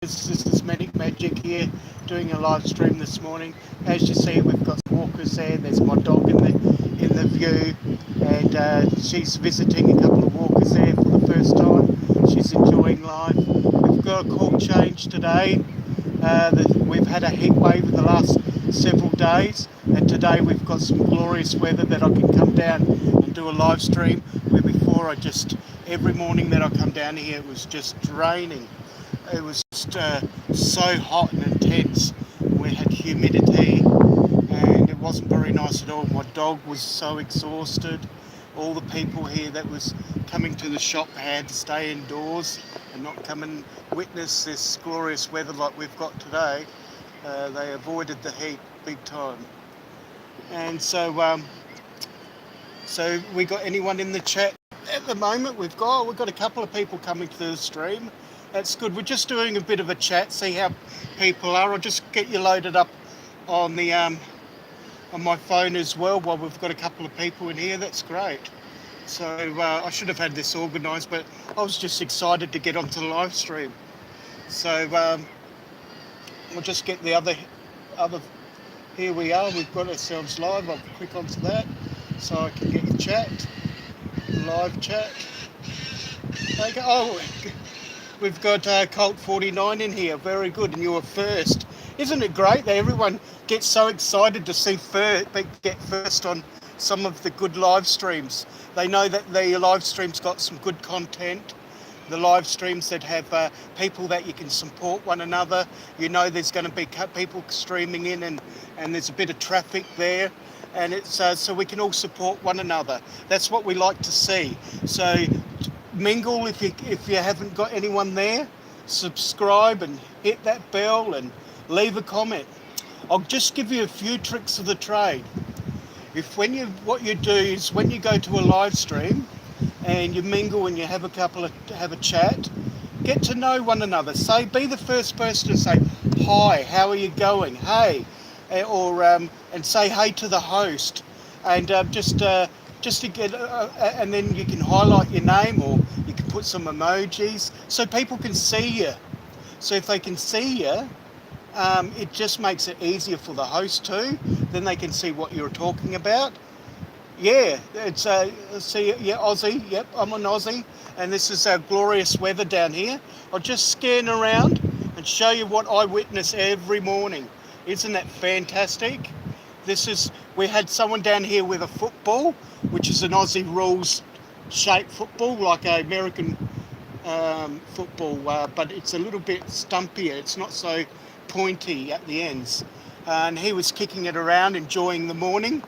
This is Manic Magic here, doing a live stream this morning. As you see, we've got walkers there. There's my dog in the view, and she's visiting a couple of walkers there for the first time. She's enjoying life. We've got a call change today. We've had a heat wave in the last several days, and today we've got some glorious weather that I can come down and do a live stream. Where before every morning that I come down here, it was just draining. It was just so hot and intense. We had humidity and it wasn't very nice at all. My dog was so exhausted. All the people here that was coming to the shop had to stay indoors and not come and witness this glorious weather like we've got today. They avoided the heat big time. And so we got anyone in the chat at the moment? We've got a couple of people coming to the stream. That's good. We're just doing a bit of a chat, see how people are. I'll just get you loaded up on the on my phone as well while we've got a couple of people in here. That's great. So I should have had this organised, but I was just excited to get onto the live stream. So we'll just get the other. Here we are. We've got ourselves live. I'll click onto that so I can get the chat, live chat. Okay. Oh. We've got Colt 49 in here. Very good, and you were first. Isn't it great that everyone gets so excited to see get first on some of the good live streams? They know that the live streams got some good content. The live streams that have people that you can support one another. You know there's going to be people streaming in, and there's a bit of traffic there. And it's so we can all support one another. That's what we like to see. So mingle if you haven't got anyone there. Subscribe and hit that bell and leave a comment. I'll just give you a few tricks of the trade. What you do is when you go to a live stream and you mingle and you have a chat, get to know one another. Be the first person to say hi, how are you going, hey, or and say hey to the host, and just to get, and then you can highlight your name, or you can put some emojis so people can see you. So if they can see you, it just makes it easier for the host too. Then they can see what you're talking about. Yeah, it's Aussie. Yep, I'm an Aussie, and this is our glorious weather down here. I'll just scan around and show you what I witness every morning. Isn't that fantastic? We had someone down here with a football, which is an Aussie rules shaped football, like an American football, but it's a little bit stumpier. It's not so pointy at the ends. And he was kicking it around, enjoying the morning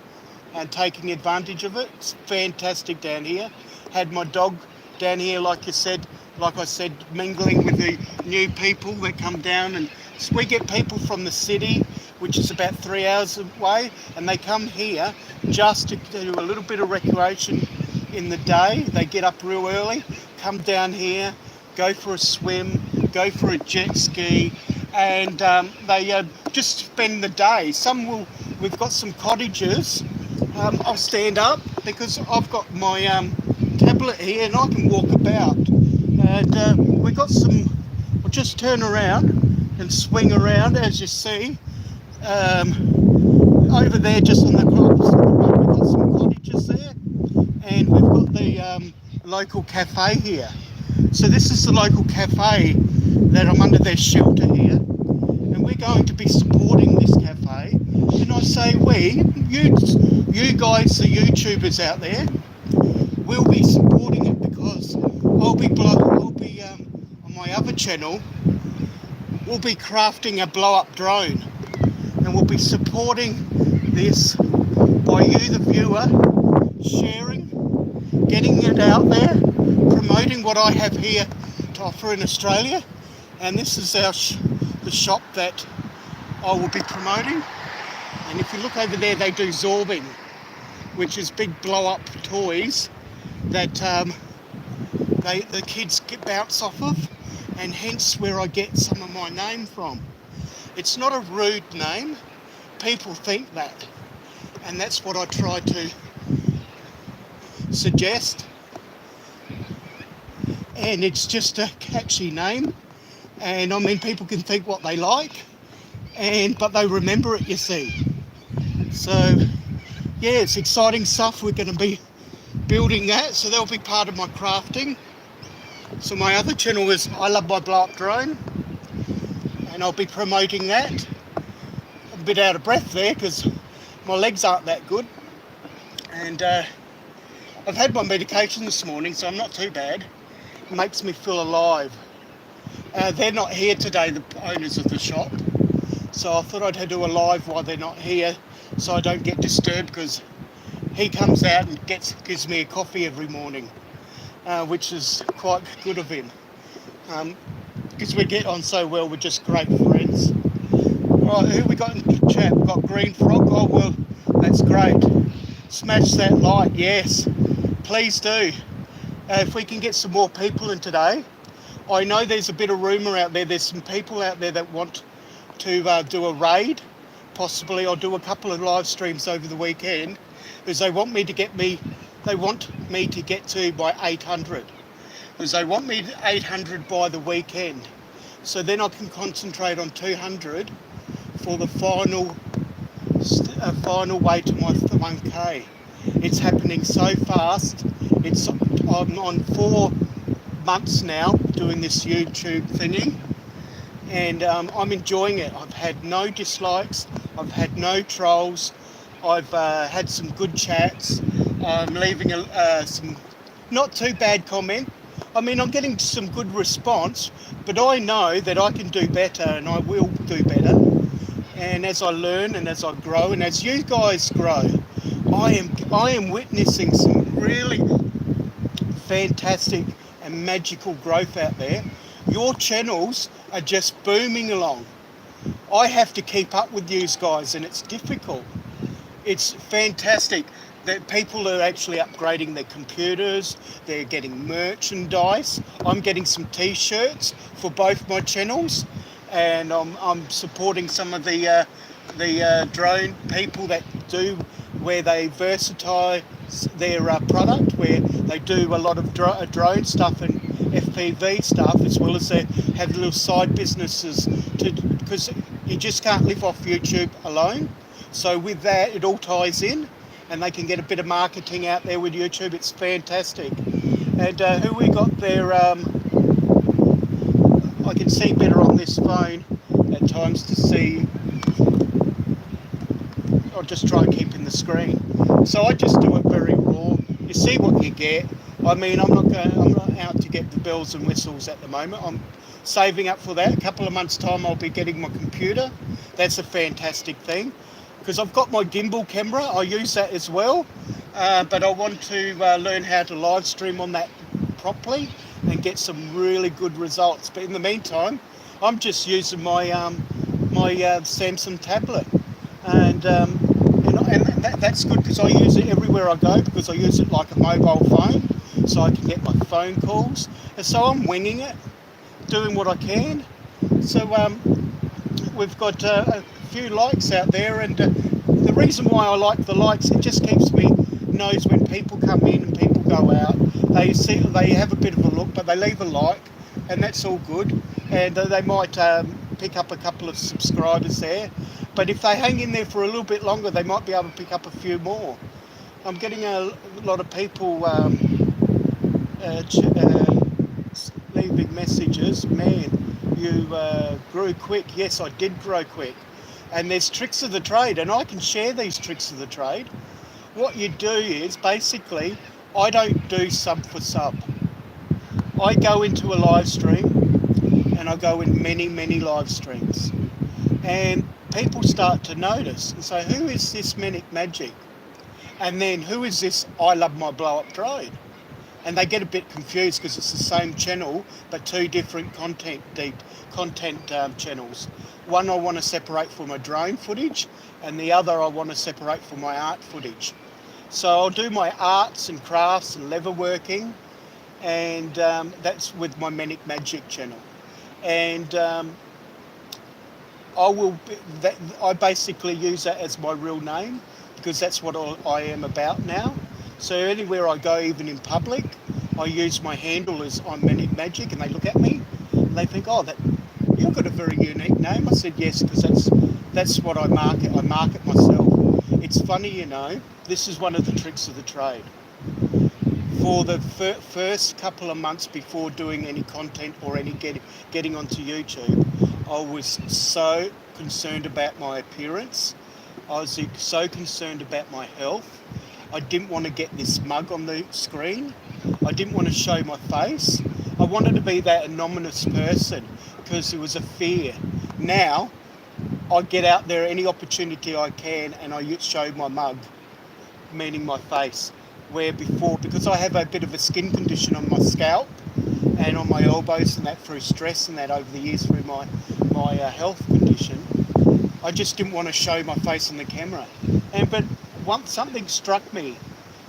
and taking advantage of it. It's fantastic down here. Had my dog down here, like I said, mingling with the new people that come down. And so we get people from the city, which is about 3 hours away, and they come here just to do a little bit of recreation in the day. They get up real early, come down here, go for a swim, go for a jet ski, and they just spend the day. We've got some cottages. I'll stand up because I've got my tablet here and I can walk about. And we've got I'll just turn around and swing around, as you see. Over there, just on the crops, we've got some cottages there, and we've got the local cafe here. So this is the local cafe that I'm under their shelter here, and we're going to be supporting this cafe. And I say you guys, the YouTubers out there, will be supporting it, because I'll be on my other channel. We'll be crafting a blow-up drone, and we'll be supporting this by you, the viewer, sharing, getting it out there, promoting what I have here to offer in Australia. And this is the shop that I will be promoting. And if you look over there, they do zorbing, which is big blow-up toys that the kids bounce off of, and hence where I get some of my name from. It's not a rude name. People think that, and that's what I try to suggest. And it's just a catchy name. And I mean, people can think what they like, but they remember it, you see. So yeah, it's exciting stuff. We're going to be building that, so that'll be part of my crafting. So my other channel is I Love My Blow Up Drone, and I'll be promoting that. I'm a bit out of breath there because my legs aren't that good, and I've had my medication this morning, so I'm not too bad. It makes me feel alive. They're not here today, the owners of the shop, so I thought I'd do a live while they're not here, so I don't get disturbed, because he comes out and gives me a coffee every morning, which is quite good of him, because we get on so well. We're just great friends. Right, who we got in chat? We've got Green Frog. Oh, well, that's great. Smash that like, yes. Please do. If we can get some more people in today. I know there's a bit of rumour out there. There's some people out there that want to do a raid. Possibly I'll do a couple of live streams over the weekend, because they want me to get to by 800. Because they want me to 800 by the weekend. So then I can concentrate on 200 for the final way to my 1K. It's happening so fast. I'm on 4 months now doing this YouTube thingy, and I'm enjoying it. I've had no dislikes, I've had no trolls, I've had some good chats. I'm leaving some not too bad comment. I mean, I'm getting some good response, but I know that I can do better, and I will do better. And as I learn and as I grow and as you guys grow, I am witnessing some really fantastic and magical growth out there. Your channels are just booming along. I have to keep up with you guys, and it's difficult. It's fantastic that people are actually upgrading their computers. They're getting merchandise. I'm getting some t-shirts for both my channels, and I'm supporting some of the drone people that do, where they versatile their product, where they do a lot of drone stuff and FPV stuff, as well as they have little side businesses, because you just can't live off YouTube alone. So with that, it all ties in, and they can get a bit of marketing out there with YouTube. It's fantastic. And who we got there? I can see better on this phone at times to see. I'll just try and keep in the screen. So I just do it very raw. You see what you get. I mean, I'm not out to get the bells and whistles at the moment. I'm saving up for that. A couple of months' time, I'll be getting my computer. That's a fantastic thing, because I've got my gimbal camera. I use that as well, but I want to learn how to live stream on that properly and get some really good results. But in the meantime, I'm just using my Samsung tablet, and that's good, because I use it everywhere I go, because I use it like a mobile phone, so I can get my phone calls. And so I'm winging it, doing what I can. So we've got a few likes out there, and the reason why I like the likes, it just keeps me knows when people come in and people go out. They have a bit of a look, but they leave a like, and that's all good. And they might pick up a couple of subscribers there. But if they hang in there for a little bit longer, they might be able to pick up a few more. I'm getting a lot of people leaving messages. Man, you grew quick. Yes, I did grow quick. And there's tricks of the trade, and I can share these tricks of the trade. What you do is, basically, I don't do sub for sub. I go into a live stream, and I go in many, many live streams. And people start to notice and say, who is this Manic Magic? And then, who is this I Love My Blow Up Drone? And they get a bit confused, because it's the same channel, but two different content channels. One I want to separate for my drone footage, and the other I want to separate for my art footage. So I'll do my arts and crafts and leatherworking, and that's with my Manic Magic channel. And I basically use that as my real name, because that's what I am about now. So anywhere I go, even in public, I use my handle as I'm Manic Magic, and they look at me and they think, oh, "You've got a very unique name." I said, "Yes, because that's what I market. I market myself." It's funny, this is one of the tricks of the trade. For the first couple of months before doing any content or any getting onto YouTube, I was so concerned about my appearance. I was so concerned about my health. I didn't want to get this mug on the screen. I didn't want to show my face. I wanted to be that anonymous person because it was a fear. Now, I get out there any opportunity I can and I show my mug, meaning my face. Where before, because I have a bit of a skin condition on my scalp and on my elbows and that through stress and that over the years through my health condition, I just didn't want to show my face on the camera. But once something struck me,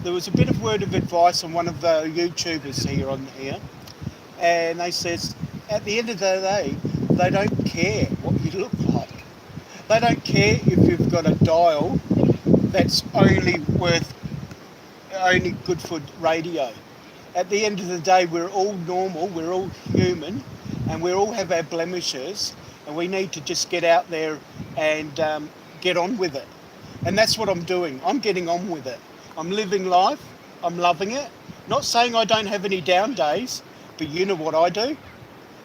there was a bit of word of advice on one of the YouTubers here, and they says, at the end of the day, they don't care what you look like. They don't care if you've got a dial that's only good for radio. At the end of the day, we're all normal, we're all human, and we all have our blemishes, and we need to just get out there and get on with it. And that's what I'm doing. I'm getting on with it. I'm living life. I'm loving it. Not saying I don't have any down days, but you know what I do?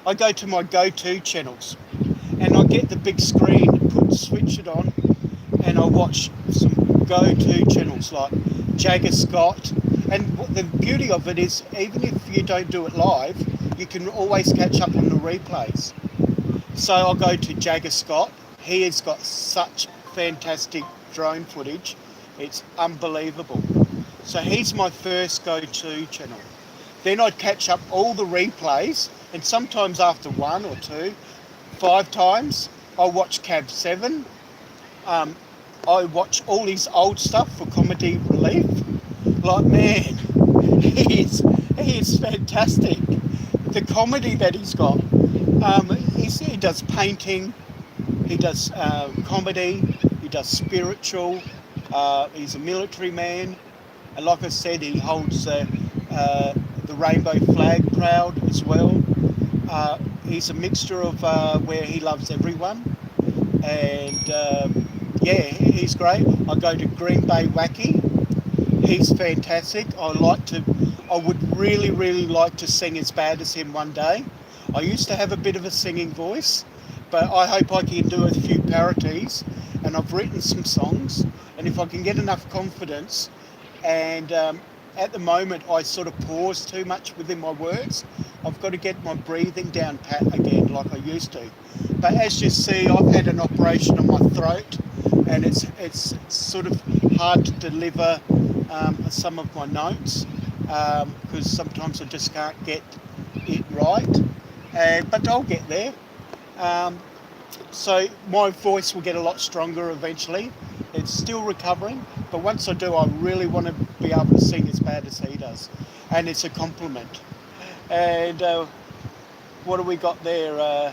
I go to my go-to channels, and I get the big screen, switch it on, and I watch some go-to channels like Jagger Scott. And the beauty of it is, even if you don't do it live, you can always catch up on the replays. So I'll go to Jagger Scott. He has got such fantastic drone footage. It's unbelievable. So he's my first go-to channel. Then I'd catch up all the replays, and sometimes after 1 or 2, 5 times, I'll watch Cab 7. I watch all his old stuff for comedy relief. Like, man, he is fantastic. The comedy that he's got. He does painting, he does comedy, he does spiritual. He's a military man, and like I said, he holds the rainbow flag proud as well. He's a mixture of where he loves everyone, and he's great. I go to Green Bay Wacky. He's fantastic. I would really, really like to sing as bad as him one day. I used to have a bit of a singing voice, but I hope I can do a few parodies, and I've written some songs, and if I can get enough confidence, and at the moment I sort of pause too much within my words. I've got to get my breathing down pat again like I used to. But as you see, I've had an operation on my throat, and it's sort of hard to deliver some of my notes because sometimes I just can't get it right, but I'll get there. So my voice will get a lot stronger eventually. It's still recovering, but once I do, I really want to be able to sing as bad as he does, and it's a compliment. And what do we got there?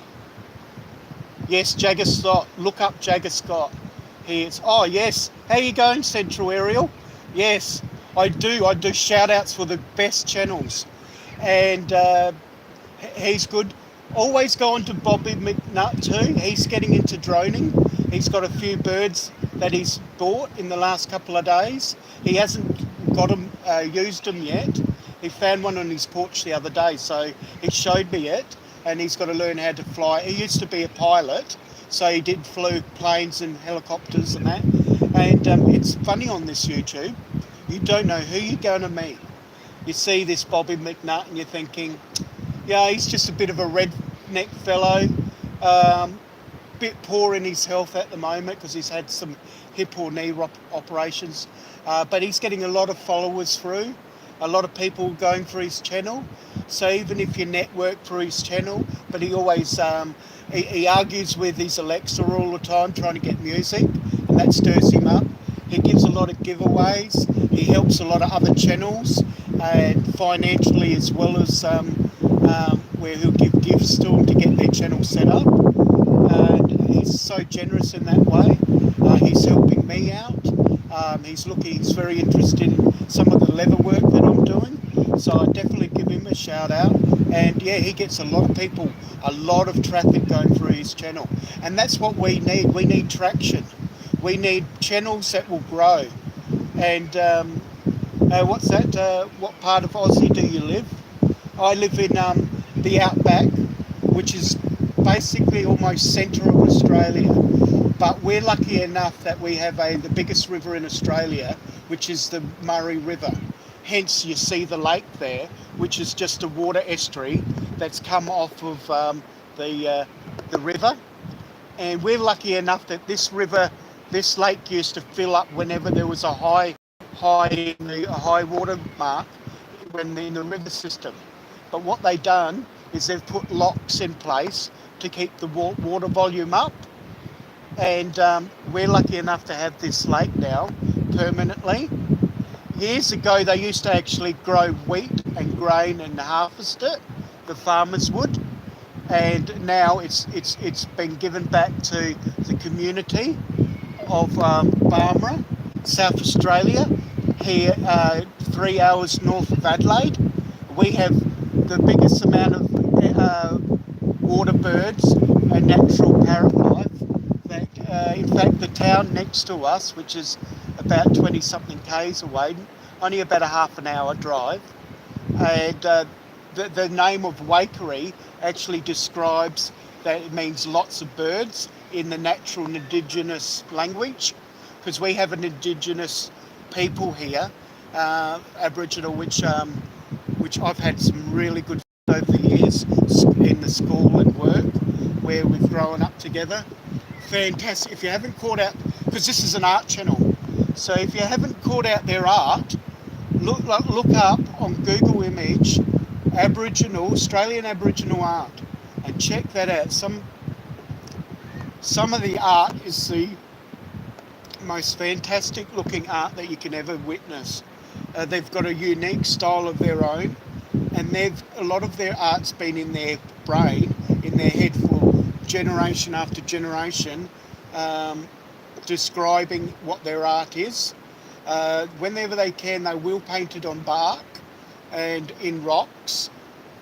Yes, Jagger Scott. Look up Jagger Scott. Oh yes. How you going, Central Aerial? Yes, I do. I do shout outs for the best channels, and he's good. Always go on to Bobby McNutt too. He's getting into droning. He's got a few birds that he's bought in the last couple of days. He hasn't used them yet. He found one on his porch the other day, so he showed me it, and he's got to learn how to fly. He used to be a pilot, so he flew planes and helicopters and that. And it's funny on this YouTube, you don't know who you're going to meet. You see this Bobby McNutt and you're thinking, yeah, he's just a bit of a redneck fellow, bit poor in his health at the moment because he's had some hip or knee operations, but he's getting a lot of followers through, a lot of people going for his channel. So even if you network for his channel, but he always he argues with his Alexa all the time trying to get music, and that stirs him up. He gives a lot of giveaways. He helps a lot of other channels, and financially as well as where he'll give gifts to them to get their channel set up. And he's so generous in that way. He's helping me out. He's very interested in some of the leather work that I'm doing. So I definitely give him a shout out. And yeah, he gets a lot of people, a lot of traffic going through his channel. And that's what we need. We need traction. We need channels that will grow. And what's that? What part of Aussie do you live? I live in the outback, which is basically almost centre of Australia. But we're lucky enough that we have the biggest river in Australia, which is the Murray River. Hence, you see the lake there, which is just a water estuary that's come off of the river. And we're lucky enough that this lake used to fill up whenever there was a high water mark in the river system. But what they've done is they've put locks in place to keep the water volume up. And we're lucky enough to have this lake now permanently. Years ago, they used to actually grow wheat and grain and harvest it. The farmers would, and now it's been given back to the community of Barmera, South Australia. Here, 3 hours north of Adelaide, we have the biggest amount of water birds and natural parrot life. In fact, the town next to us, which is about 20-something k's away, only about a half an hour drive, and the name of Waikerie actually describes that it means lots of birds in the natural and indigenous language, because we have an indigenous people here, Aboriginal, which I've had some really good over the years in the school and work where we've grown up together. Fantastic. If you haven't caught out, because this is an art channel, so if you haven't caught out their art, look up on Google image Australian Aboriginal art, and check that out. Some of the art is the most fantastic looking art that you can ever witness. They've got a unique style of their own, and a lot of their art's been in their brain, in their head for generation after generation, describing what their art is. Whenever they can, they will paint it on bark and in rocks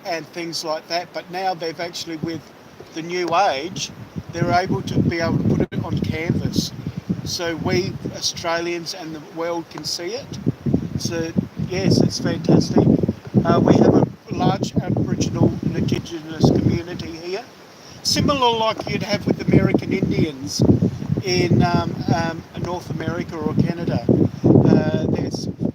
and things like that. But now they've actually, with the new age, they're able to put it on canvas, so we Australians and the world can see it. So yes, it's fantastic. We have a large Aboriginal and Indigenous community here, similar like you'd have with American Indians in North America or Canada.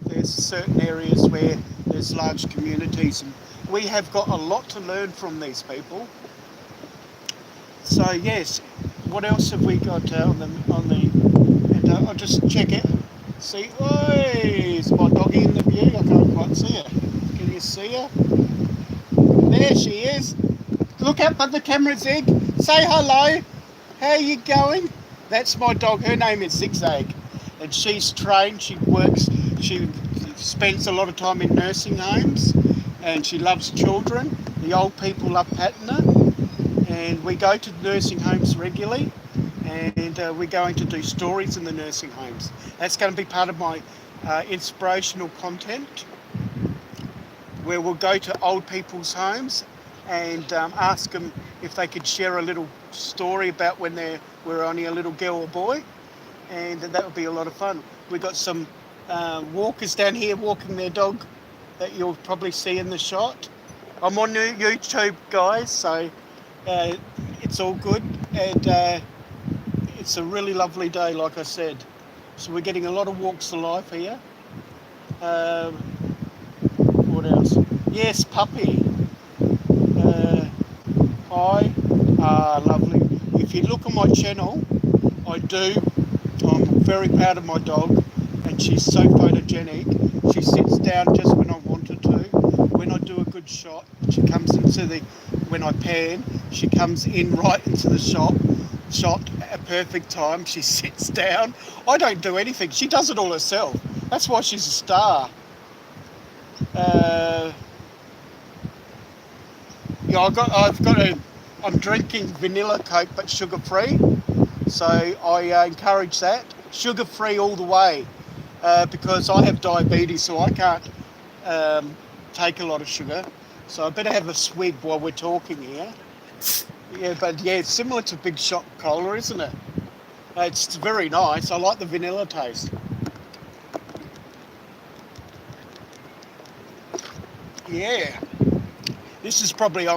There's certain areas where there's large communities, and we have got a lot to learn from these people. So yes, what else have we got on the? And I'll just check it. See, is my doggy in the view? I can't quite see her. Can you see her? There she is. Look up at the camera, Zig. Say hello. How are you going? That's my dog. Her name is Zigzag, and she's trained. She spends a lot of time in nursing homes, and she loves children. The old people love patting her, and we go to nursing homes regularly, and we're going to do stories in the nursing homes. That's going to be part of my inspirational content, where we'll go to old people's homes and ask them if they could share a little story about when they were only a little girl or boy, and that would be a lot of fun. We've got some walkers down here walking their dog that you'll probably see in the shot. I'm on YouTube, guys, so it's all good, and it's a really lovely day, like I said. So we're getting a lot of walks of life here. What else? Yes, puppy. Hi. Lovely. If you look on my channel, I'm very proud of my dog, and she's so photogenic. She sits down just when I want her to. When I do a good shot, she comes when I pan, she comes in right into the shot at a perfect time. She sits down. I don't do anything. She does it all herself. That's why she's a star. I'm drinking vanilla Coke, but sugar-free. So I encourage that. Sugar-free all the way, because I have diabetes, so I can't take a lot of sugar. So I better have a swig while we're talking here. Yeah, but yeah, it's similar to Big Shot Cola, isn't it? It's very nice. I like the vanilla taste. Yeah. This is probably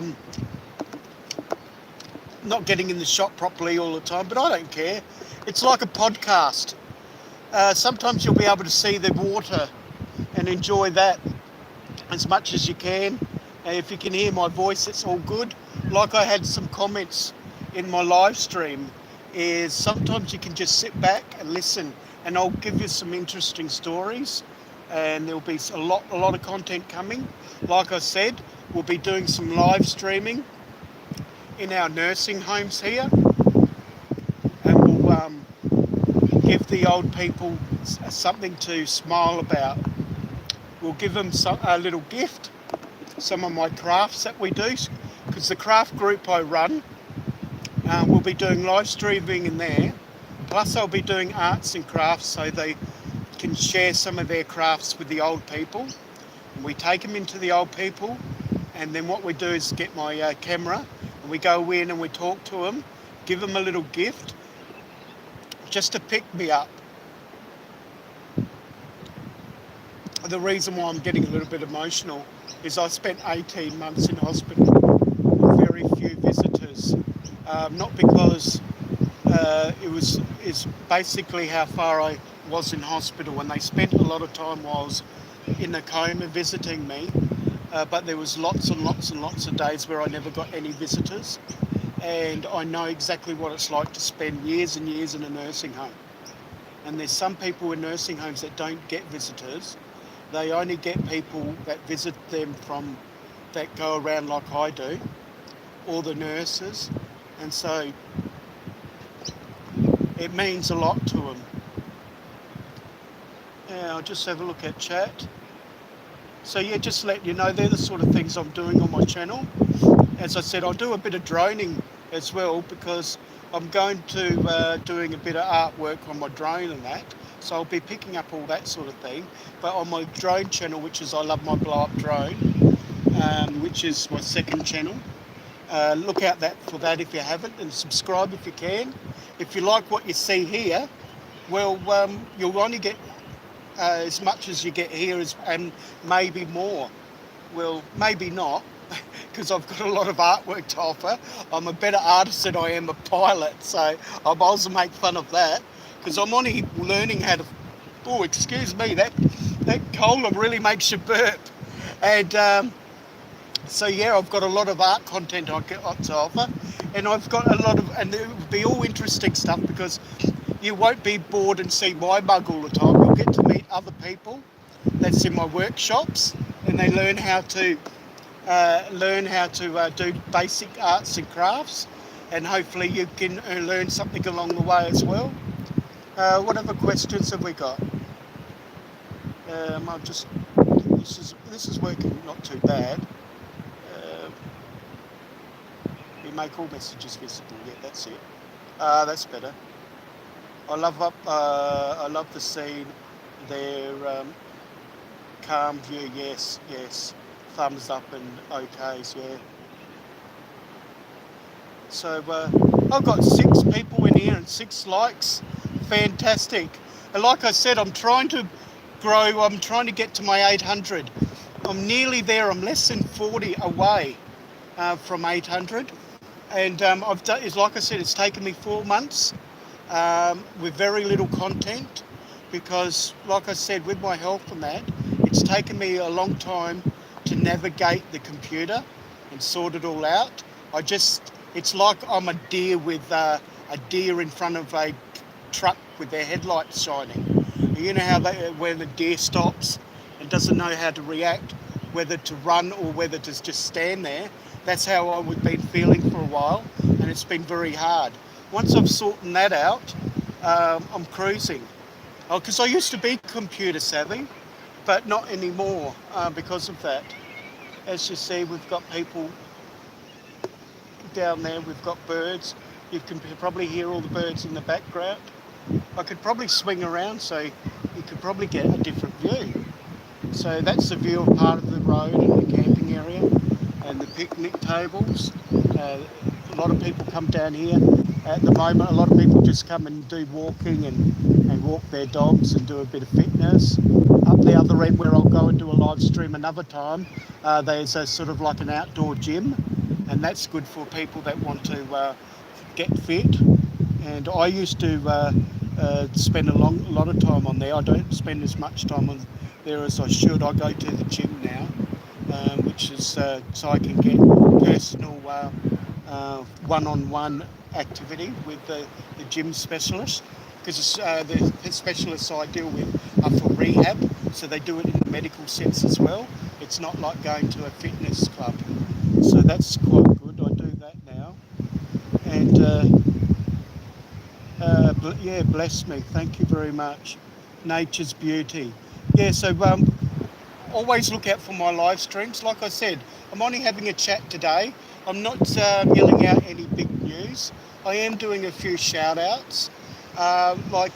not getting in the shot properly all the time, but I don't care. It's like a podcast. Sometimes you'll be able to see the water and enjoy that as much as you can. If you can hear my voice, it's all good. Like I had some comments in my live stream, is sometimes you can just sit back and listen, and I'll give you some interesting stories, and there'll be a lot of content coming. Like I said, we'll be doing some live streaming in our nursing homes here, and we'll give the old people something to smile about. We'll give them a little gift, some of my crafts that we do, because the craft group I run, we'll be doing live streaming in there. Plus I'll be doing arts and crafts so they can share some of their crafts with the old people. And we take them into the old people, and then what we do is get my camera, and we go in and we talk to them, give them a little gift, just to pick me up. The reason why I'm getting a little bit emotional is I spent 18 months in hospital with very few visitors. Not because it's basically how far I was in hospital, and they spent a lot of time while I was in a coma visiting me, but there was lots and lots and lots of days where I never got any visitors, and I know exactly what it's like to spend years and years in a nursing home. And there's some people in nursing homes that don't get visitors. They only get people that visit them that go around like I do, or the nurses, and so it means a lot to them. Yeah, I'll just have a look at chat. So yeah, just let you know, they're the sort of things I'm doing on my channel. As I said, I'll do a bit of droning as well, because I'm going to doing a bit of artwork on my drone and that. So I'll be picking up all that sort of thing. But on my drone channel, which is I Love My Blow Up Drone, which is my second channel, look out for that if you haven't, and subscribe if you can. If you like what you see here, well, you'll only get as much as you get here, and maybe more. Well, maybe not, because I've got a lot of artwork to offer. I'm a better artist than I am a pilot, so I might also make fun of that, because I'm only learning how to... Oh, excuse me, that cola really makes you burp. And so yeah, I've got a lot of art content I got to offer, and I've got a lot of, and it will be all interesting stuff, because you won't be bored and see my mug all the time. You'll get to meet other people that's in my workshops, and they learn how to do basic arts and crafts, and hopefully you can learn something along the way as well. What other questions have we got? I'll just, this is working not too bad. We make all messages visible. Yeah, that's it. That's better. I love the scene there. Calm view. Yes. Thumbs up and okays. Yeah. So I've got 6 people in here and 6 likes. Fantastic. And like I said, I'm trying to grow. I'm trying to get to my 800. I'm nearly there. I'm less than 40 away from 800. And I've done, like I said, it's taken me 4 months with very little content, because like I said, with my health and that, it's taken me a long time to navigate the computer and sort it all out. It's like I'm a deer with a deer in front of a truck with their headlights shining. You know how when the deer stops and doesn't know how to react, whether to run or whether to just stand there. That's how I've been feeling for a while, and it's been very hard. Once I've sorted that out, I'm cruising. Because I used to be computer savvy, but not anymore because of that. As you see, we've got people down there, we've got birds. You can probably hear all the birds in the background. I could probably swing around so you could probably get a different view. So that's the view of part of the road and the camping area and the picnic tables. Uh, a lot of people come down here. At the moment, a lot of people just come and do walking and walk their dogs and do a bit of fitness. Up the other end, where I'll go and do a live stream another time, there's a sort of like an outdoor gym, and that's good for people that want to get fit. And I used to spend a lot of time on there. I don't spend as much time on there as I should. I go to the gym now, which is so I can get personal one-on-one activity with the gym specialist, because the specialists I deal with are for rehab, so they do it in the medical sense as well. It's not like going to a fitness club, so that's quite good. I do that now, and yeah, bless me. Thank you very much. Nature's beauty. Yeah, so always look out for my live streams. Like I said, I'm only having a chat today. I'm not yelling out any big news. I am doing a few shout outs, like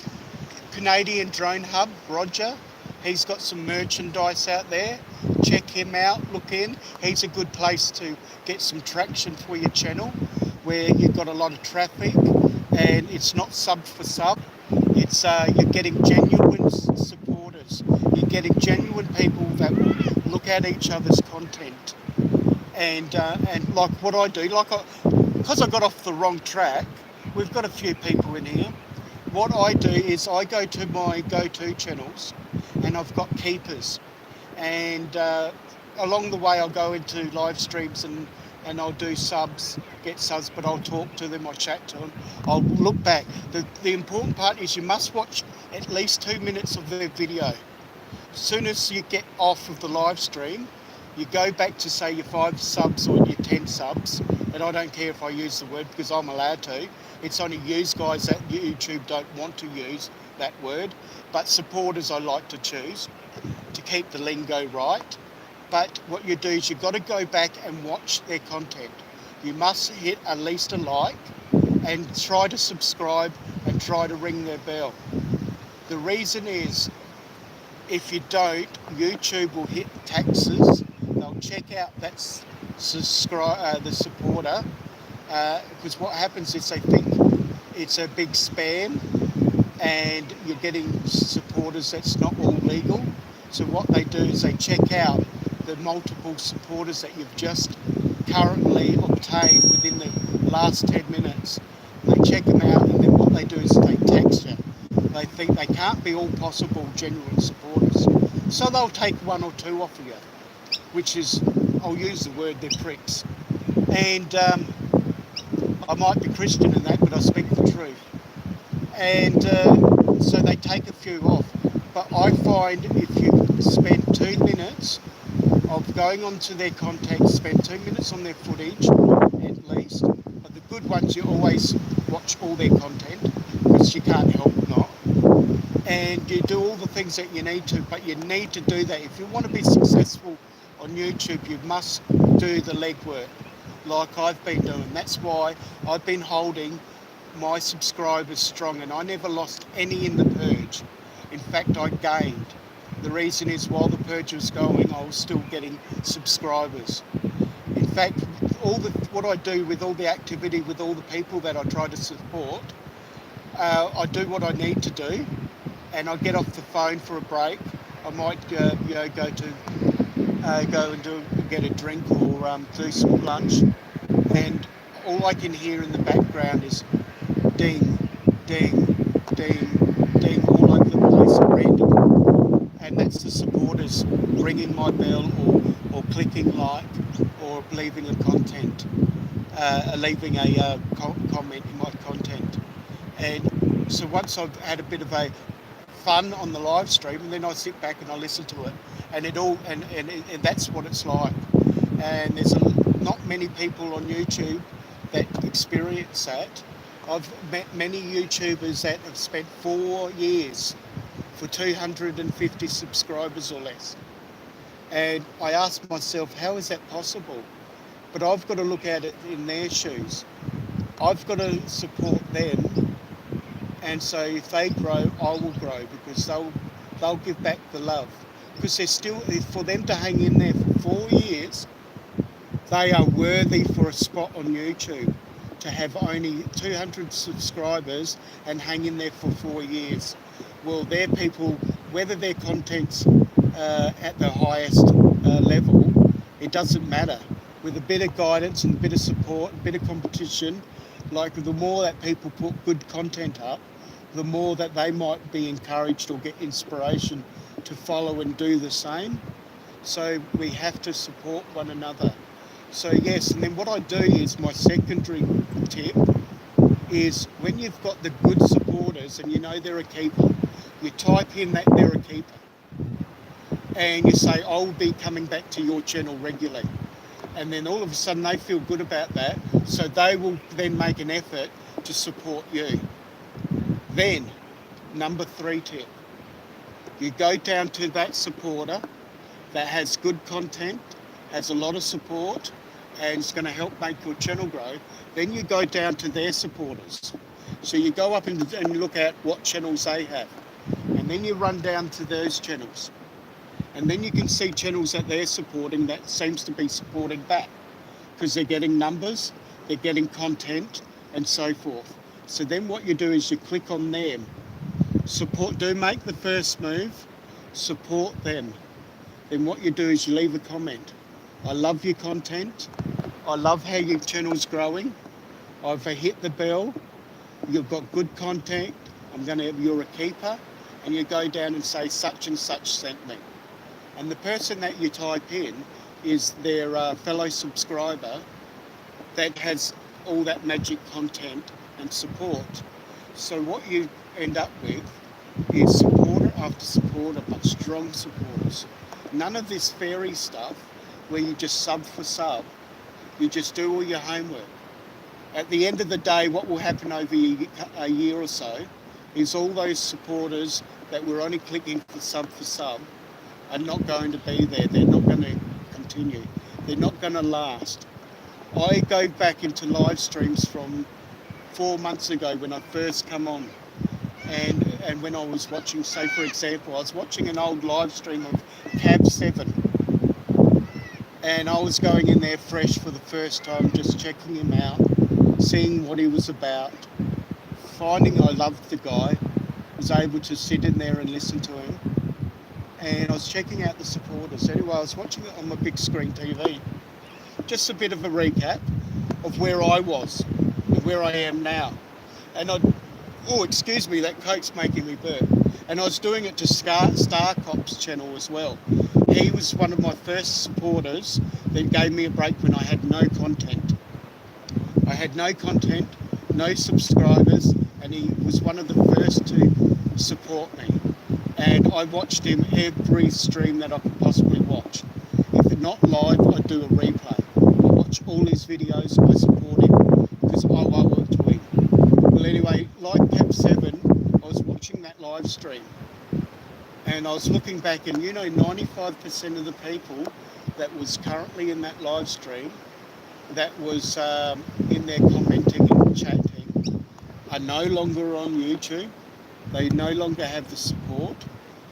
Canadian Drone Hub, Roger. He's got some merchandise out there. Check him out, look in. He's a good place to get some traction for your channel, where you've got a lot of traffic and it's not sub for sub. It's you're getting genuine supporters. You're getting genuine people that will look at each other's content. And like what I do, because I got off the wrong track, we've got a few people in here. What I do is I go to my go-to channels, and I've got keepers. And along the way, I'll go into live streams and I'll do subs, get subs, but I'll talk to them, I'll chat to them, I'll look back. The important part is you must watch at least 2 minutes of their video. As soon as you get off of the live stream, you go back to say your 5 subs or your 10 subs, and I don't care if I use the word because I'm allowed to. It's only you guys that YouTube don't want to use that word, but supporters I like to choose to keep the lingo right. But what you do is you've got to go back and watch their content. You must hit at least a like and try to subscribe and try to ring their bell. The reason is, if you don't, YouTube will hit taxes. They'll check out that the supporter, because what happens is they think it's a big spam and you're getting supporters that's not all legal. So what they do is they check out the multiple supporters that you've just currently obtained within the last 10 minutes. They check them out, and then what they do is they tax you. They think they can't be all possible genuine supporters, so they'll take 1 or 2 off of you, which is, I'll use the word, they're pricks. And I might be Christian in that, but I speak the truth. And so they take a few off. But I find if you spend 2 minutes of going onto their content, spend 2 minutes on their footage at least. But the good ones, you always watch all their content because you can't help not. And you do all the things that you need to, but you need to do that. If you want to be successful on YouTube, you must do the legwork like I've been doing. That's why I've been holding my subscribers strong, and I never lost any in the purge. In fact, I gained. The reason is, while the purge was going, I was still getting subscribers. In fact, what I do with all the activity, with all the people that I try to support, I do what I need to do, and I get off the phone for a break. I might go and get a drink or do some lunch, and all I can hear in the background is ding, ding, ding, ding, all over the place at random. And that's the supporters ringing my bell or clicking like or leaving a content, leaving a comment in my content. And so once I've had a bit of a fun on the live stream, and then I sit back and I listen to it, and and that's what it's like. And there's not many people on YouTube that experience that. I've met many YouTubers that have spent 4 years for 250 subscribers or less. And I ask myself, how is that possible? But I've got to look at it in their shoes. I've got to support them. And so if they grow, I will grow, because they'll give back the love. because they're still, for them to hang in there for 4 years, they are worthy for a spot on YouTube. To have only 200 subscribers and hang in there for 4 years. Well, they're people, whether their content's at the highest level, it doesn't matter. With a bit of guidance and a bit of support, a bit of competition, like the more that people put good content up, the more that they might be encouraged or get inspiration to follow and do the same. So we have to support one another. So yes, and then what I do is, my secondary tip is, when you've got the good supporters and you know they're a keeper, you type in that they're a keeper and you say, I'll be coming back to your channel regularly. And then all of a sudden they feel good about that, so they will then make an effort to support you. Then, number 3 tip, you go down to that supporter that has good content, has a lot of support, and it's going to help make your channel grow. Then you go down to their supporters. So you go up and look at what channels they have. And then you run down to those channels. And then you can see channels that they're supporting that seems to be supporting back, because they're getting numbers, they're getting content, and so forth. So then what you do is you click on them. Make the first move, support them. Then what you do is you leave a comment. I love your content. I love how your channel's growing. I've hit the bell. You've got good content. You're a keeper. And you go down and say, such and such sent me. And the person that you type in is their fellow subscriber that has all that magic content and support. So what you end up with is supporter after supporter, but strong supporters. None of this fairy stuff where you just sub for sub. You just do all your homework. At the end of the day, what will happen over a year or so is all those supporters that were only clicking for sub are not going to be there. They're not going to continue. They're not going to last. I go back into live streams from 4 months ago when I first come on, and when I was watching, say for example, I was watching an old live stream of Cab 7, and I was going in there fresh for the first time, just checking him out, seeing what he was about, finding I loved the guy, was able to sit in there and listen to him, and I was checking out the supporters. Anyway, I was watching it on my big screen TV. Just a bit of a recap of where I was and where I am now. And excuse me, that Coke's making me burp. And I was doing it to Star Cop's channel as well. He was one of my first supporters that gave me a break when I had no content. I had no content, no subscribers, and he was one of the first to support me. And I watched him every stream that I could possibly watch. If not live, I'd do a replay. I watch all his videos, I support him because I owe it to him. Well, anyway, like Cap 7, I was watching that live stream and I was looking back, and 95% of the people that was currently in that live stream that was in there commenting and chatting are no longer on YouTube. They no longer have the support.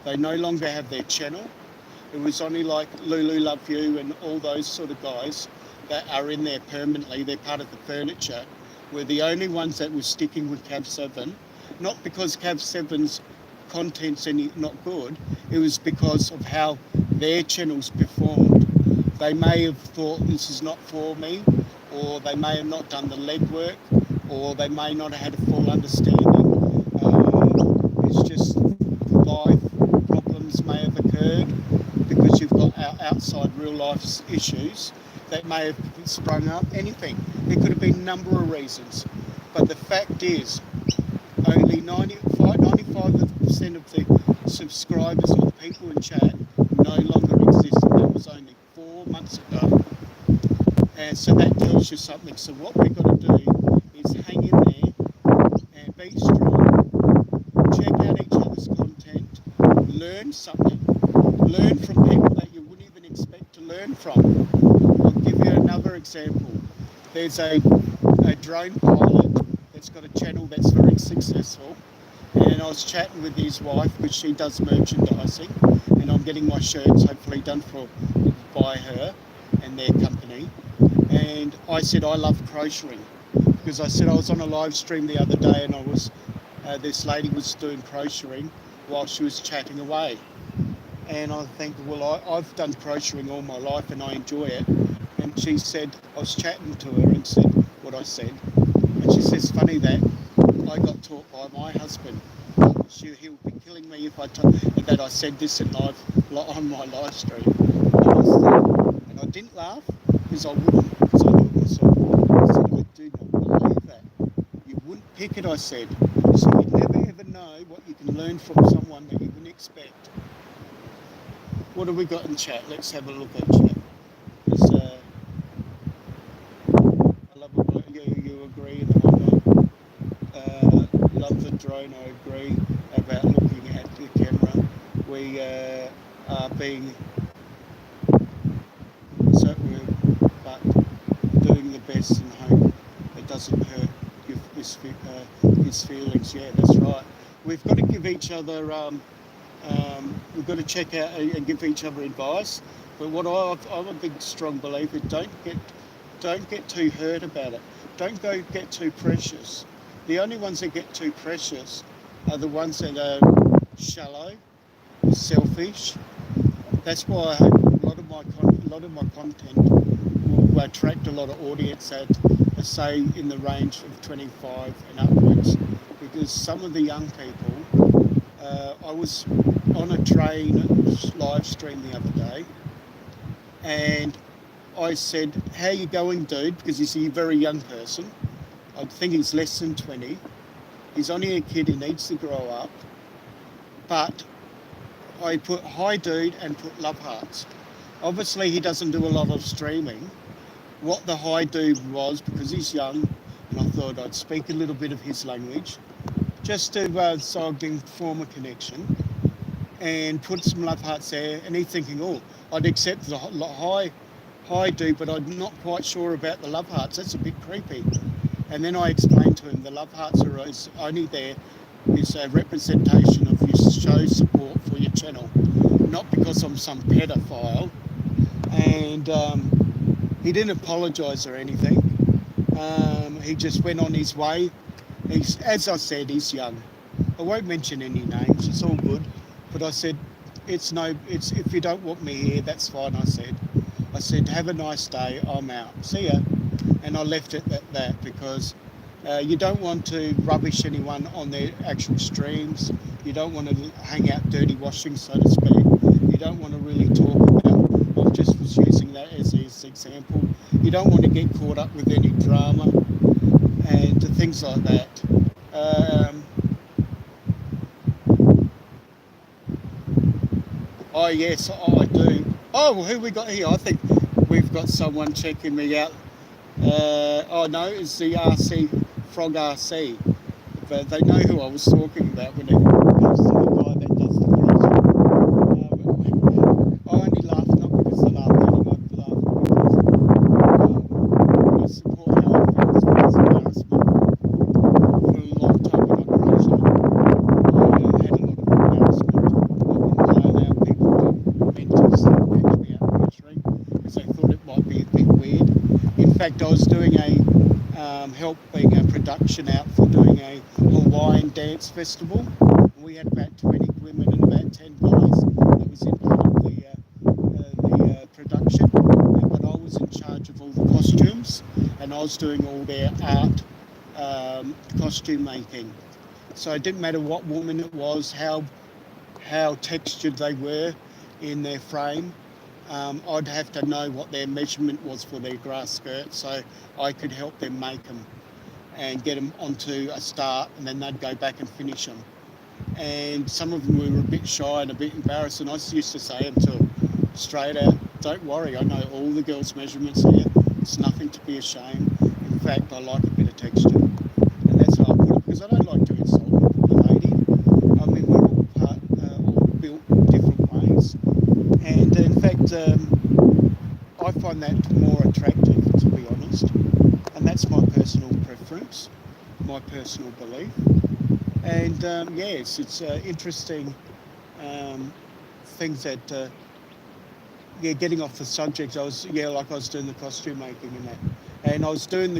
They no longer have their channel. It was only like Lulu Love You and all those sort of guys that are in there permanently. They're part of the furniture. Were the only ones that were sticking with Cab 7. Not because Cab 7's content's not good. It was because of how their channels performed. They may have thought this is not for me, or they may have not done the legwork, or they may not have had a full understanding. It's just life problems may have occurred because you've got outside real life issues that may have sprung up. Anything. There could have been a number of reasons. But the fact is, only 95% of the subscribers or the people in chat no longer exist. That was only 4 months ago. And so that tells you something. So what we've got to do is hang in there and be strong, check out each other's content, learn something, learn from people that you wouldn't even expect to learn from. I'll give you another example. There's a drone pilot that's got a channel that's very successful, and I was chatting with his wife because she does merchandising, and I'm getting my shirts hopefully done for by her and their company. And I said I love crocheting because I said I was on a live stream the other day, and I was this lady was doing crocheting while she was chatting away. And I think, well, I've done crocheting all my life and I enjoy it. And she said, I was chatting to her and said what I said. And she says, funny that I got taught by my husband. He'll be killing me if I that I said this in live on my live stream. And I didn't laugh because I wouldn't, because I knew it myself. I said, I do not believe that. You wouldn't pick it, I said. So you never ever know what you can learn from someone that you wouldn't expect. What have we got in chat? Let's have a look at chat. I love it. You agree, and love the drone. I agree about looking at the camera. We are being certain, but doing the best and hope it doesn't hurt his feelings. Yeah, that's right. We've got to give each other. We've got to check out and give each other advice. But what I'm a big strong believer: don't get too hurt about it. Don't get too precious. The only ones that get too precious are the ones that are shallow, selfish. That's why I hope a lot of my content will attract a lot of audience that say in the range of 25 and upwards, because some of the young people. I was on a train live stream the other day, and I said, "How you going, dude?" Because he's a very young person. I think he's less than 20. He's only a kid. He needs to grow up. But I put hi, dude, and put love hearts. Obviously, he doesn't do a lot of streaming. What the hi dude was, because he's young, and I thought I'd speak a little bit of his language, just to so I can form a connection, and put some love hearts there. And he's thinking, oh, I'd accept the hi dude, but I'm not quite sure about the love hearts. That's a bit creepy. And then I explained to him the love hearts are only there is a representation of your show support for your channel, not because I'm some pedophile. And he didn't apologise or anything. He just went on his way. As I said, he's young. I won't mention any names. It's all good. But I said, it's if you don't want me here, that's fine. I said, have a nice day. I'm out. See ya. And I left it at that, because you don't want to rubbish anyone on their actual streams. You don't want to hang out dirty washing, so to speak. You don't want to really talk about. I just was using that as his example. You don't want to get caught up with any drama and things like that. Oh yes, I do. Oh, well, who we got here? I think we've got someone checking me out. Oh no, it's the RC Frog RC. But they know who I was talking about when it comes to the guy that does the crossing. I only laugh not because I laugh, I laugh because I support how I feel as well as embarrassment. For a long time when I crocheted, I had a lot of embarrassment. I wouldn't allow people to mentors to catch me out crocheting because they thought it might be a bit weird. In fact, I was doing helping a production out for doing a Hawaiian dance festival. We had about 20 women and about 10 guys that was in part of the production. But I was in charge of all the costumes, and I was doing all their art costume making. So it didn't matter what woman it was, how textured they were in their frame. I'd have to know what their measurement was for their grass skirt, so I could help them make them and get them onto a start, and then they'd go back and finish them. And some of them were a bit shy and a bit embarrassed, and I used to say to them straight out, don't worry, I know all the girls' measurements here. It's nothing to be ashamed. In fact, I like a bit of texture. And that's how I put it, because I don't like to insult the lady. I mean, we're all built different ways. And in fact, I find that more attractive, to be honest. And that's my personal preference, my personal belief. And yes, it's interesting um, things that yeah, getting off the subject, I was doing the costume making and that, and I was doing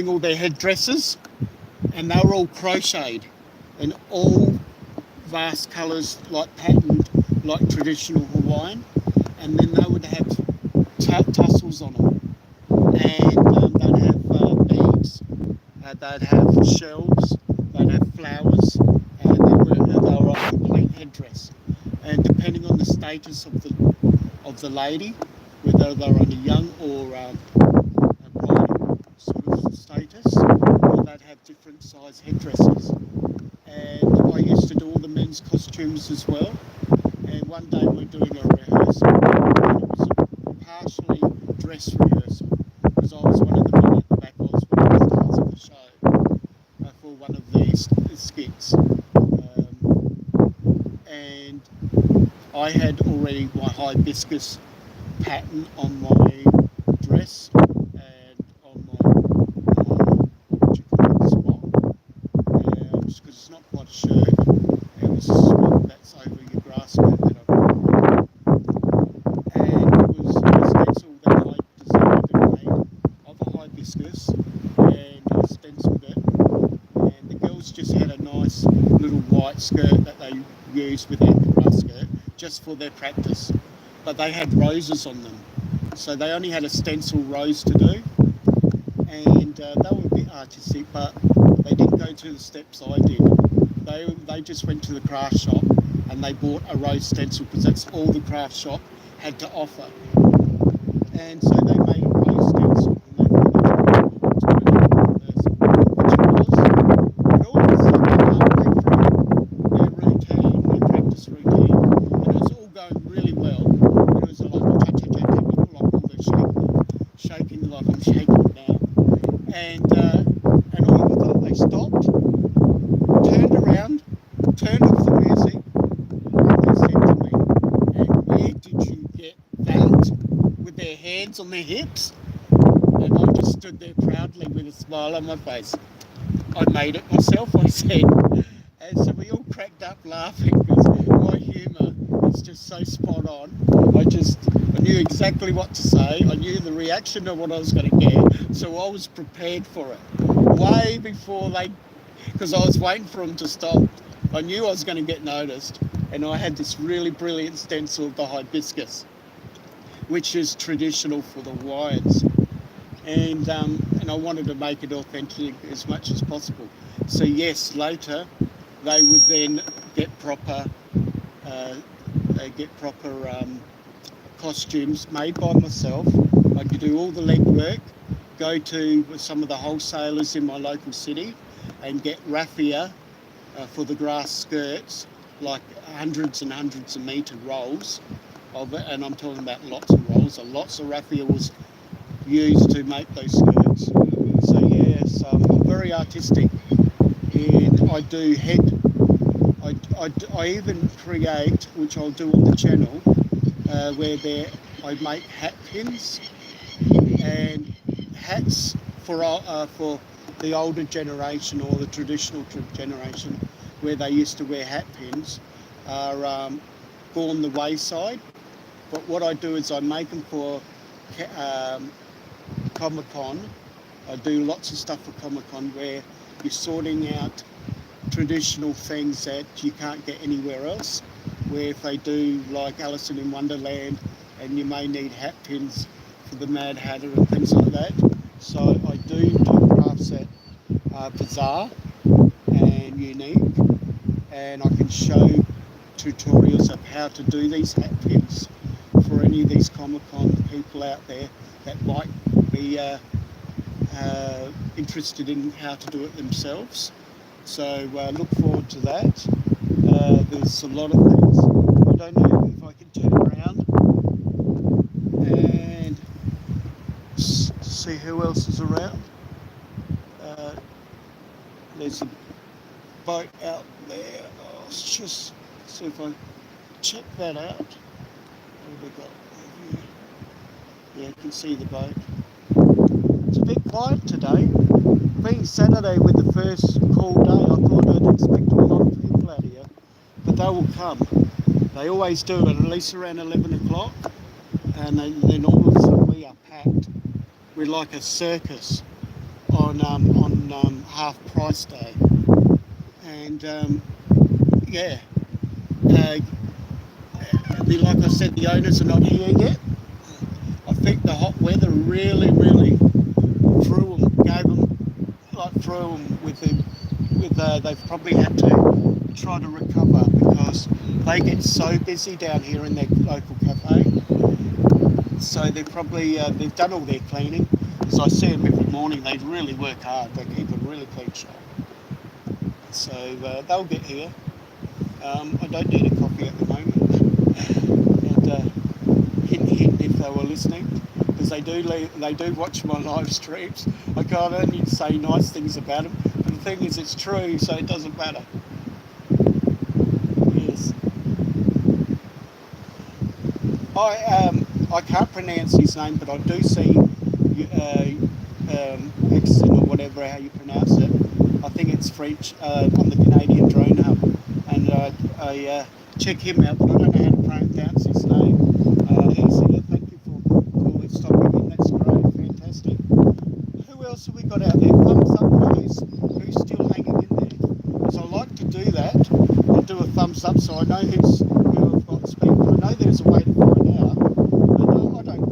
all their headdresses, and they were all crocheted, and all vast colours, like patterned, like traditional Hawaiian, and then they would have tassels on them, and they'd have beads, they'd have shells, they'd have flowers, and they were a complete headdress. And depending on the status of the lady, whether they're only young or a bride sort of status, they'd have different size headdresses. And I used to do all the men's costumes as well. And one day we were doing a rehearsal, and it was a partially dress rehearsal because I was one of the men at the back. I was one of the stars of the show for one of these skits. And I had already my hibiscus pattern on my dress and on my what do you call it, smock, because it's not quite a shirt. It was a smock that's over your grass skirt that I and it was a stencil that I designed and made of a hibiscus, and I stenciled it. And the girls just had a nice little white skirt that they used without the grass skirt, just for their practice. But they had roses on them, so they only had a stencil rose to do, and they were a bit artistic, but they didn't go to the steps I did. They just went to the craft shop and they bought a rose stencil because that's all the craft shop had to offer. And so they made a rose stencil and they thought they were to it, which it was. But all of a sudden, halfway through their routine, their practice routine, and it was all going really well. It was like like all the shaking like I'm shaking now. And all of a sudden they stopped, turned around, turned off the music, and they said to me, "And where did you get that?" With their hands on their hips. And I just stood there proudly with a smile on my face. "I made it myself," I said. And so we all cracked up laughing because my humour is just so spot on. I knew exactly what to say. I knew the reaction of what I was going to get. So I was prepared for it. Way before because I was waiting for them to stop. I knew I was going to get noticed. And I had this really brilliant stencil of the hibiscus, which is traditional for the Hawaiians. And I wanted to make it authentic as much as possible. So yes, later they would then get proper uh, costumes made by myself. I could do all the legwork, go to some of the wholesalers in my local city and get raffia for the grass skirts, like hundreds and hundreds of metre rolls of it, and I'm talking about lots of rolls. And lots of raffia was used to make those skirts. So yes, I'm very artistic, and I do I even create, which I'll do on the channel, where I make hat pins and hats for the older generation or the traditional generation, where they used to wear hat pins, are gone the wayside. But what I do is I make them for Comic Con. I do lots of stuff for Comic Con where you're sorting out traditional things that you can't get anywhere else. Where if they do like Alice in Wonderland, and you may need hat pins for the Mad Hatter and things like that. So I do crafts that are bizarre and unique, and I can show tutorials of how to do these hat pins for any of these Comic Con people out there that might be interested in how to do it themselves. So look forward to that. There's a lot of things. I don't know if I can turn around and see who else is around. There's a boat out there. Let's just see if I check that out. What have we got over here? Yeah, you can see the boat. It's a bit quiet today. Being Saturday with the first call day, I thought I'd expect a lot of people out here, but they will come. They always do at least around 11 o'clock, and then all of a sudden we are packed. We're like a circus on half price day, and yeah. Uh, like I said, the owners are not here yet. I think the hot weather really threw them, gave them, like threw them they've probably had to try to recover because they get so busy down here in their local cafe. So they're probably, they've done all their cleaning. So I see them every morning, they really work hard, they keep a really clean shop. So they'll get here. I don't need a coffee at the moment. And hint if they were listening, because they do watch my live streams. I can't only say nice things about them, but the thing is, it's true, so it doesn't matter. Yes. I can't pronounce his name, but I do see accent or whatever how you pronounce it. I think it's French on the Canadian Drone Hub, and I check him out, but I don't know how to pronounce his name. He's here. Thank you for stopping in. That's great, fantastic. Who else have we got out there? Thumbs up for who's still hanging in there. So I like to do that and do a thumbs up, so I know who I've got speaking. I know there's a way to find out, but I don't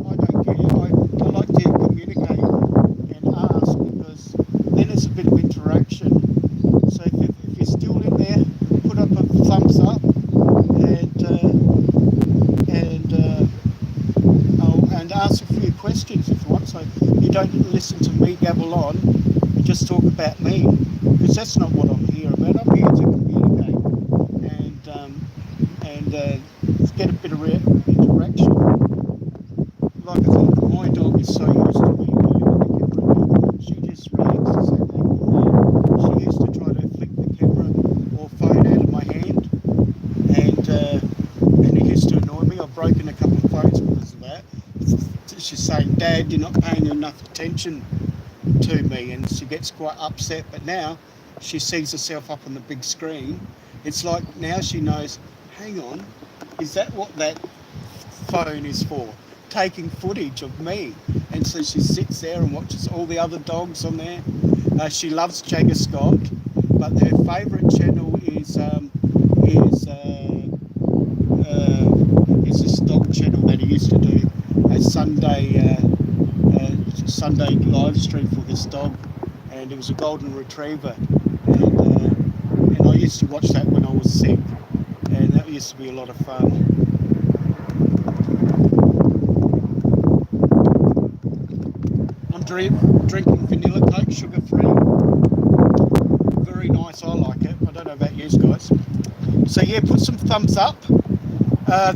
care. I like to communicate and ask because then there's a bit of interaction. So if you're still in there, put up a thumbs up and ask a few questions if you want. So you don't listen to me gabble on and just talk about me, because that's not what I'm here about. I'm here to communicate and get a bit of interaction. Like I said, my dog is so used to me doing the camera. She just relaxes and she used to try to flick the camera or phone out of my hand, and it used to annoy me. I've broken a couple of phones because of that. She's saying, "Dad, you're not paying enough attention to me," and she gets quite upset. But now she sees herself up on the big screen. It's like now she knows, hang on, is that what that phone is for? Taking footage of me. And so she sits there and watches all the other dogs on there. She loves Jagger Scott, but her favourite channel is this dog channel that he used to do a Sunday live stream for this dog, and it was a golden retriever, and I used to watch that when I was sick, and that used to be a lot of fun. I'm drinking vanilla Coke, sugar free. Very nice, I like it. I don't know about you guys. So yeah, put some thumbs up.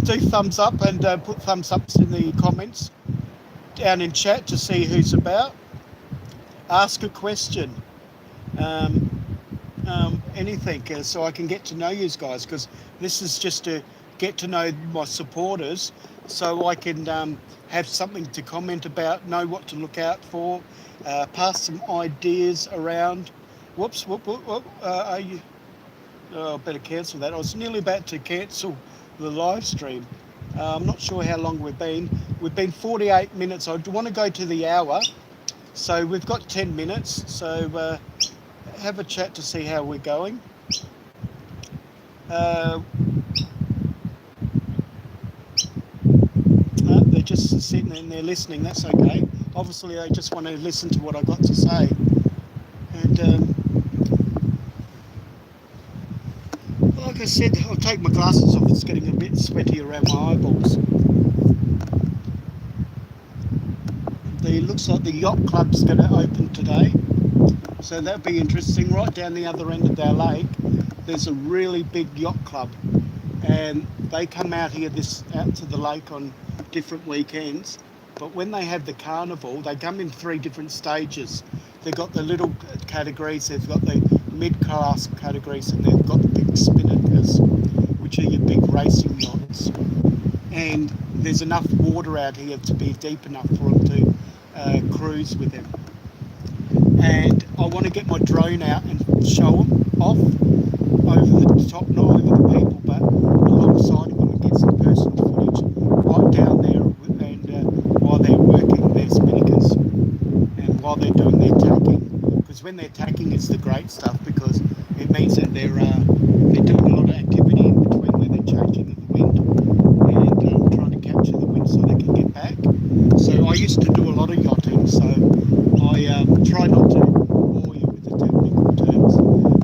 Do thumbs up and put thumbs ups in the comments down in chat to see who's about. Ask a question, anything, so I can get to know you guys, because this is just to get to know my supporters, so I can have something to comment about, know what to look out for, pass some ideas around. Whoops, I better cancel that. I was nearly about to cancel the live stream. I'm not sure how long we've been. We've been 48 minutes. I want to go to the hour, so we've got 10 minutes. So have a chat to see how we're going. They're just sitting in there listening. That's okay. Obviously, they just want to listen to what I got to say. And like I said, I'll take my glasses off. It's getting a bit sweaty around my eyeballs. It looks like the yacht club's going to open today, so that'll be interesting. Right down the other end of our lake, there's a really big yacht club, and they come out here out to the lake on different weekends. But when they have the carnival, they come in 3 different stages. They've got the little categories, they've got the mid-class categories, and they've got the big spinnakers, which are your big racing yachts. And there's enough water out here to be deep enough for them to cruise with them. and I want to get my drone out and show them off over the top, not over the people, but alongside of them, and get some personal footage right down there, and while they're working their spinnakers and while they're doing their tacking. Because when they're tacking, it's the great stuff, because it means that they're doing a lot of activity in between where they're changing the wind and trying to capture the wind so they can get back. So I used to do a lot of yachting, so I try not to bore you with the technical terms.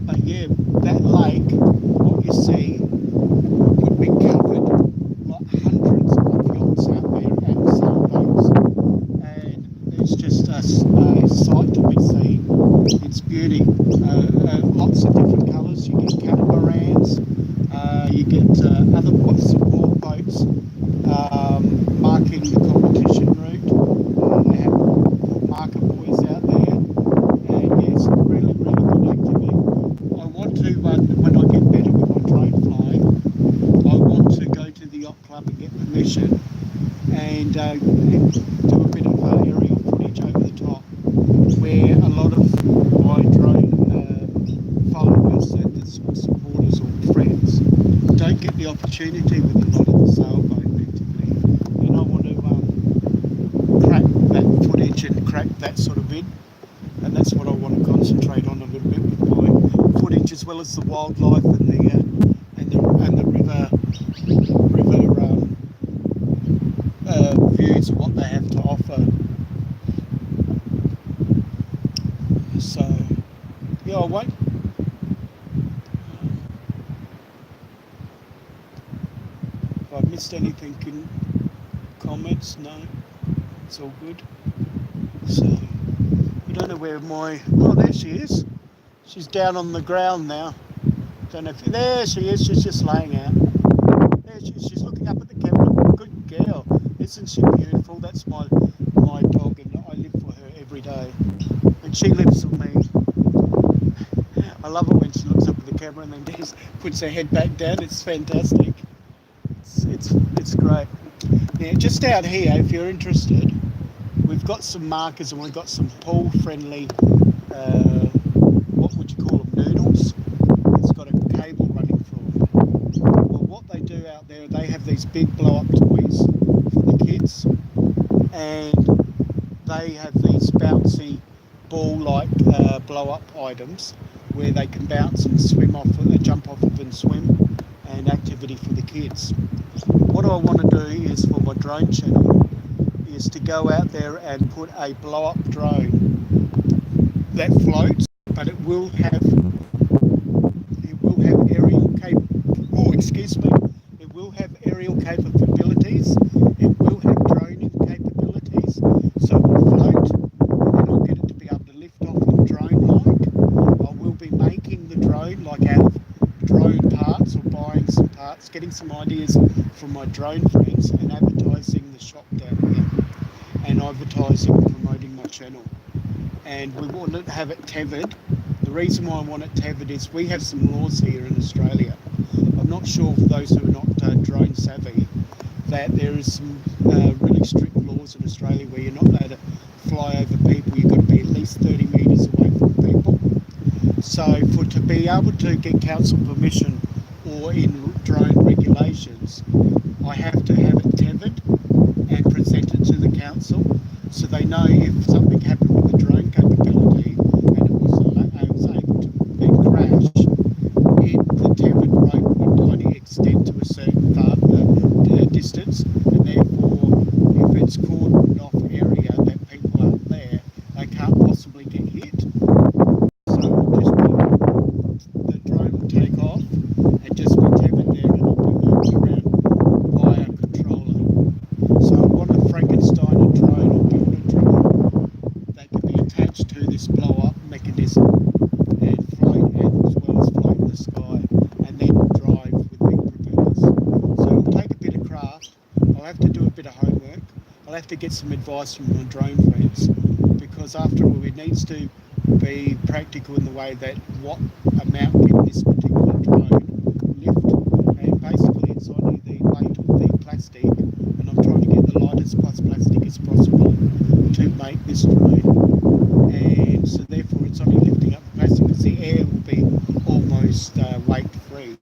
But yeah, that lake, what you see, would be covered like hundreds of yachts out there and sailboats, and it's just a sight to be seen. It's beauty. Lots of different colours. You get catamarans, you get other small boats marking the competition route. They have marker buoys out there, and yeah, it's really, really good activity. I want to, when I get better with my drone flying, I want to go to the yacht club and get permission and do a bit of aerial footage over the top, where a lot of my drone followers and supporters or friends don't get the opportunity with a lot of the sailboat activity, and I want to crack that footage and crack that sort of in, and that's what I want to concentrate on a little bit with my footage, as well as the wildlife and the river views of what they have to offer. So yeah, I won't. If I missed anything in comments, no, it's all good. So I don't know where my, oh, there she is. She's down on the ground now. Don't know if, there she is. She's just laying out. There she is. She's looking up at the camera. Good girl. Isn't she beautiful? That's my dog, and I live for her every day, and she lives for me. I love it when she looks up at the camera and then just puts her head back down. It's fantastic. It's great. Now, just out here, if you're interested, we've got some markers, and we've got some pool-friendly, what would you call them, noodles. It's got a cable running through them. Well, what they do out there, they have these big blow-up toys for the kids, and they have these bouncy ball-like blow-up items where they can bounce and swim off, jump off of and swim, and activity for the kids. What I want to do is, for my drone channel, is to go out there and put a blow-up drone that floats, but it will have aerial it will have aerial capabilities. It will have droning capabilities, so it will float, and then I'll get it to be able to lift off and drone like. I will be making the drone like out of drone parts, or buying some parts, getting some ideas from my drone friends, and advertising the shop down here, and advertising and promoting my channel. And we want to have it tethered. The reason why I want it tethered is we have some laws here in Australia. I'm not sure, for those who are not drone savvy, that there is some really strict laws in Australia where you're not allowed to fly over people. You've got to be at least 30 metres away from people. So to be able to get council permission, or in drone regulations, I have to have it tethered and present it to the council, so they know if something happened with the drone capability and it was able to then crash, the tethered rope would only extend to a certain distance, and therefore, if it's cordoned off area that people aren't there, they can't possibly get hit. So it will just be, the drone will take off and just be tethered there, and it'll be moved around by a controller. So I want to Frankenstein a drone, or build a drone that can be attached to this blow-up mechanism and float, and as well as float in the sky, and then drive with big propellers. So it'll take a bit of craft. I'll have to do a bit of homework. I'll have to get some advice from my drone friends, because after all, it needs to be practical in the way that what amount can this particular drone lift, and basically it's only the weight of the plastic, and I'm trying to get the lightest plus plastic as possible to make this drone, and so therefore almost weight free.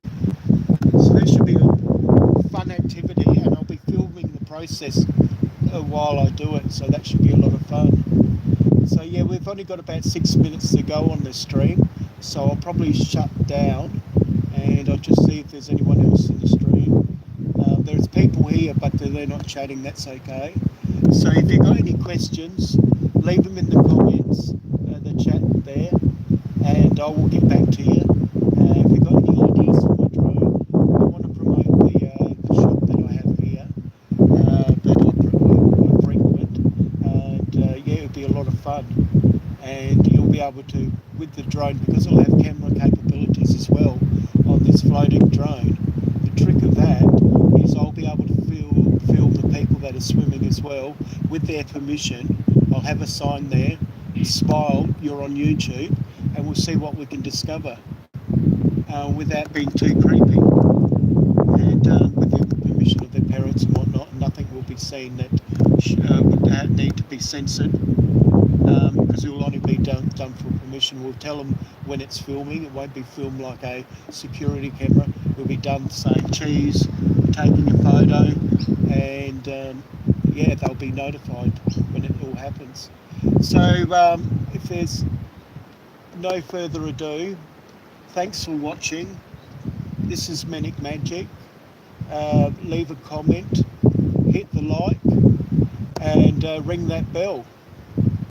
So that should be a fun activity, and I'll be filming the process while I do it. So that should be a lot of fun. So yeah, we've only got about 6 minutes to go on this stream, so I'll probably shut down and I'll just see if there's anyone else in the stream. There's people here, but they're not chatting. That's okay. So if you've got any questions, leave them in the comments, the chat there, and I will get back to you. If you've got any ideas for my drone, I want to promote the shop that I have here, that I frequent, and yeah, it'll be a lot of fun. And you'll be able to, with the drone, because it'll have camera capabilities as well on this floating drone. The trick of that is I'll be able to film the people that are swimming as well with their permission. I'll have a sign there, smile, you're on YouTube, and we'll see what we can discover without being too creepy. And with the permission of their parents and whatnot, nothing will be seen that would need to be censored, because it will only be done for permission. We'll tell them when it's filming. It won't be filmed like a security camera. It will be done saying cheese, taking a photo, and yeah, they'll be notified when it all happens. So if there's no further ado, thanks for watching. This is Manic Magic. Leave a comment, hit the like, and ring that bell.